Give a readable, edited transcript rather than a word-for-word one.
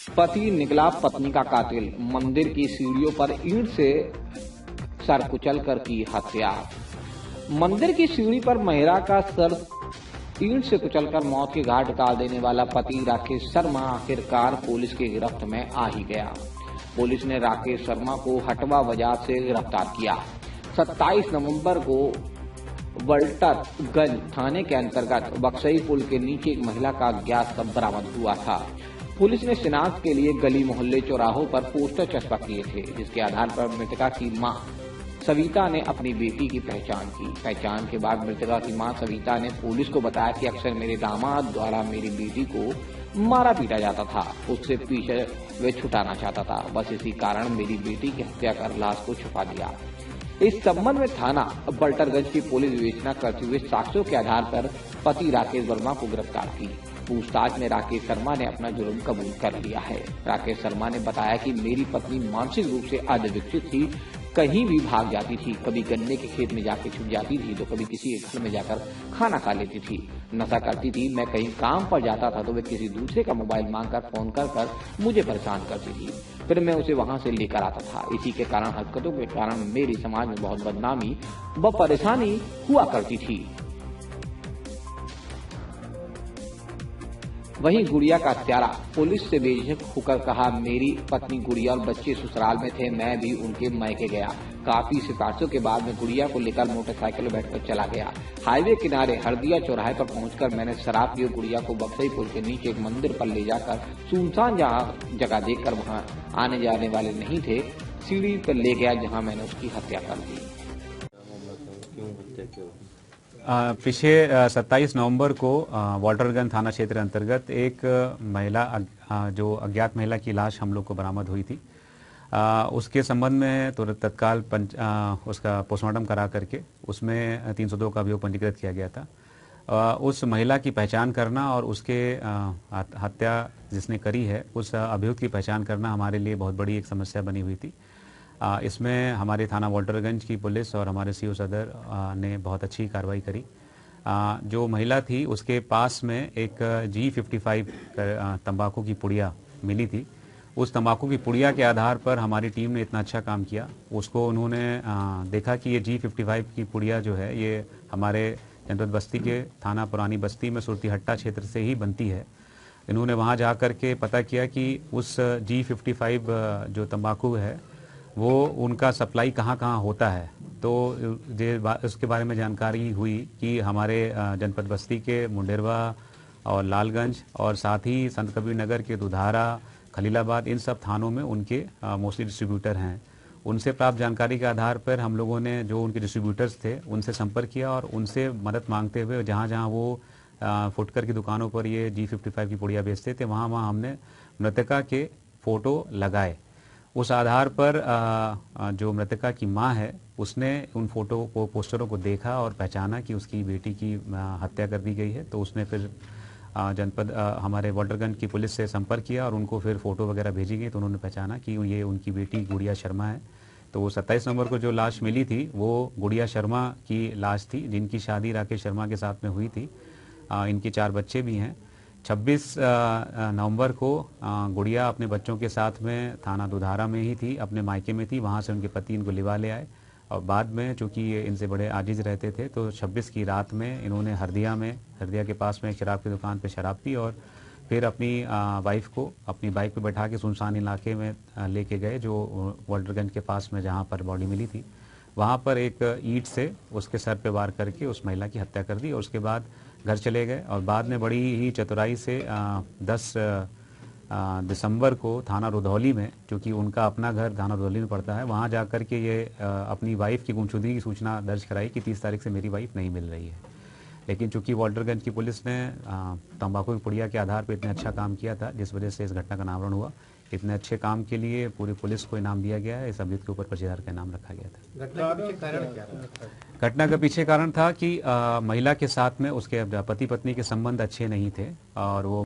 पति निकला पत्नी का कातिल, मंदिर की सीढ़ियों पर ईंट से सर कुचलकर की हत्या। मंदिर की सीढ़ी पर महिला का सर ईंट से कुचलकर मौत के घाट उतार देने वाला पति राकेश शर्मा आखिरकार पुलिस की गिरफ्त में आ ही गया। पुलिस ने राकेश शर्मा को हटवा बाजार से गिरफ्तार किया। 27 नवंबर को वल्टरगंज थाने के अंतर्गत बक्सई पुल के नीचे एक महिला का अज्ञात शव बरामद हुआ था। पुलिस ने शिनाख्त के लिए गली मोहल्ले चौराहों पर पोस्टर चस्पा किए थे, जिसके आधार पर मृतका की मां सविता ने अपनी बेटी की पहचान की। पहचान के बाद मृतका की मां सविता ने पुलिस को बताया कि अक्सर मेरे दामाद द्वारा मेरी बेटी को मारा पीटा जाता था, उससे पीछे वे छुटाना चाहता था। बस इसी कारण मेरी बेटी की हत्या कर लाश को छुपा दिया। इस संबंध में थाना वल्टरगंज की पुलिस विवेचना करते हुए साक्ष्यों के आधार पर पति राकेश वर्मा को गिरफ्तार की। पूछताछ में राकेश शर्मा ने अपना जुर्म कबूल कर लिया है। राकेश शर्मा ने बताया कि मेरी पत्नी मानसिक रूप से अविकसित थी, कहीं भी भाग जाती थी, कभी गन्ने के खेत में जाकर छुप जाती थी तो कभी किसी के घर में जाकर खाना खा लेती थी, नशा करती थी। मैं कहीं काम पर जाता था तो वे किसी दूसरे का मोबाइल मांगकर फोन कर मुझे परेशान करती थी, फिर मैं उसे वहां से लेकर आता था। इसी के कारण हरकतों के कारण मेरी समाज में बहुत बदनामी व परेशानी हुआ करती थी। वहीं गुड़िया का हत्यारा पुलिस से बेझिझक होकर कहा, मेरी पत्नी गुड़िया और बच्चे ससुराल में थे, मैं भी उनके मायके गया। काफी सिफारिशों के बाद में गुड़िया को लेकर मोटरसाइकिल में बैठकर चला गया। हाईवे किनारे हरदिया चौराहे पर पहुंचकर मैंने शराब पी गुड़िया को बक्सई पुल के नीचे एक मंदिर पर ले जाकर सुनसान जगह देखकर वहां आने जाने वाले नहीं थे, सीढ़ी पर ले गया जहां मैंने उसकी हत्या कर दी। पिछले 27 नवंबर को वॉल्टरगंज थाना क्षेत्र अंतर्गत एक महिला जो अज्ञात महिला की लाश हम लोग को बरामद हुई थी। उसके संबंध में तुरंत तत्काल उसका पोस्टमार्टम करा करके उसमें 302 का अभियोग पंजीकृत किया गया था। उस महिला की पहचान करना और उसके हत्या जिसने करी है उस अभियुक्त की पहचान करना हमारे लिए बहुत बड़ी एक समस्या बनी हुई थी। इसमें हमारे थाना वॉल्टरगंज की पुलिस और हमारे सीओ सदर ने बहुत अच्छी कार्रवाई करी। जो महिला थी उसके पास में एक G55 तंबाकू की पुड़िया मिली थी। उस तंबाकू की पुड़िया के आधार पर हमारी टीम ने इतना अच्छा काम किया, उसको उन्होंने देखा कि ये G55 की पुड़िया जो है ये हमारे जनपद बस्ती के थाना पुरानी बस्ती में सुरतीहट्टा क्षेत्र से ही बनती है। इन्होंने वहाँ जा कर के पता किया कि उस G55 जो तंबाकू है वो उनका सप्लाई कहाँ कहाँ होता है। तो उसके बारे में जानकारी हुई कि हमारे जनपद बस्ती के मुंडेरवा और लालगंज और साथ ही संत कबीर नगर के दुधारा, खलीलाबाद, इन सब थानों में उनके मोस्टली डिस्ट्रीब्यूटर हैं। उनसे प्राप्त जानकारी के आधार पर हम लोगों ने जो उनके डिस्ट्रीब्यूटर्स थे उनसे संपर्क किया और उनसे मदद मांगते हुए जहाँ जहाँ वो फुटकर की दुकानों पर ये G55 की पुड़िया बेचते थे वहाँ वहाँ हमने मृतका के फोटो लगाए। उस आधार पर जो मृतका की मां है उसने उन फोटो को, पोस्टरों को देखा और पहचाना कि उसकी बेटी की हत्या कर दी गई है। तो उसने फिर जनपद हमारे वॉल्टरगंज की पुलिस से संपर्क किया और उनको फिर फोटो वगैरह भेजी गई तो उन्होंने पहचाना कि ये उनकी बेटी गुड़िया शर्मा है। तो वो 27 नवंबर को जो लाश मिली थी वो गुड़िया शर्मा की लाश थी, जिनकी शादी राकेश शर्मा के साथ में हुई थी। इनके 4 बच्चे भी हैं। 26 नवंबर को गुड़िया अपने बच्चों के साथ में थाना दुधारा में ही थी, अपने मायके में थी। वहाँ से उनके पति इनको लिवा ले आए और बाद में चूंकि ये इनसे बड़े आजिज रहते थे तो 26 की रात में इन्होंने हरदिया के पास में एक शराब की दुकान पे शराब पी और फिर अपनी वाइफ को अपनी बाइक पे बैठा के सुनसान इलाके में लेके गए, जो वॉल्टरगंज के पास में जहाँ पर बॉडी मिली थी। वहाँ पर एक ईंट से उसके सर पे वार करके उस महिला की हत्या कर दी और उसके बाद घर चले गए। और बाद में बड़ी ही चतुराई से 10 दिसंबर को थाना रुधौली में, क्योंकि उनका अपना घर थाना रुधौली में पड़ता है, वहाँ जा कर के ये अपनी वाइफ की गुमशुदगी की सूचना दर्ज कराई कि 30 तारीख से मेरी वाइफ नहीं मिल रही है। लेकिन चूंकि वॉल्टरगंज की पुलिस ने तंबाकू की पुड़िया के आधार पर इतने अच्छा काम किया था जिस वजह से इस घटना का अनावरण हुआ। इतने अच्छे काम के लिए पूरी पुलिस को इनाम दिया गया है। इस अभियुक्त के ऊपर 25,000 का इनाम रखा गया था। घटना के पीछे कारण क्या था? घटना का पीछे कारण था कि महिला के साथ में उसके पति पत्नी के संबंध अच्छे नहीं थे और वो